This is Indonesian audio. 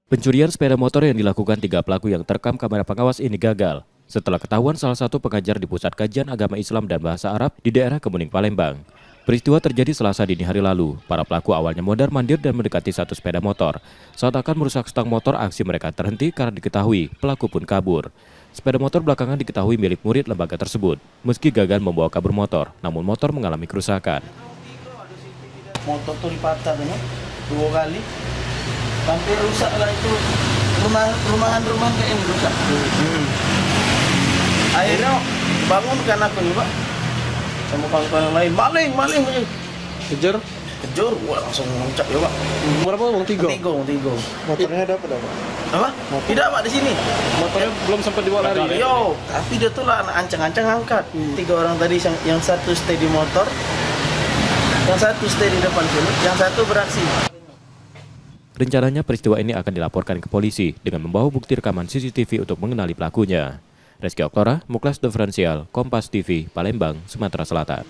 Pencurian sepeda motor yang dilakukan 3 pelaku yang terekam kamera pengawas ini gagal setelah ketahuan salah satu pengajar di Pusat Kajian Agama Islam dan Bahasa Arab di daerah Kemuning, Palembang. Peristiwa terjadi Selasa dini hari lalu. Para pelaku awalnya mondar-mandir dan mendekati satu sepeda motor. Saat akan merusak stang motor, aksi mereka terhenti karena diketahui pelaku pun kabur. Sepeda motor belakangan diketahui milik murid lembaga tersebut. Meski gagal membawa kabur motor, namun motor mengalami kerusakan. Motor tuh dipatah kan, 2 kali. Sampai rusak lah itu rumahan kayak ini rusak. Akhirnya bangunkan aku nih Pak, sama kawan-kawan lain, maling. Kejar? Kejar, wah langsung loncat ya Pak. Berapa bang? Tiga? Tiga. Motornya ada apa? Apa? Tidak Pak di sini. Motornya belum sempat dibawa lari? Yo, tapi dia tuh lah ancang-ancang angkat. 3 orang tadi, yang satu stay di motor, yang satu stay di depan sini, yang satu beraksi. Rencananya peristiwa ini akan dilaporkan ke polisi dengan membawa bukti rekaman CCTV untuk mengenali pelakunya. Reski Oktora, Muklas Diferensial, Kompas TV, Palembang, Sumatera Selatan.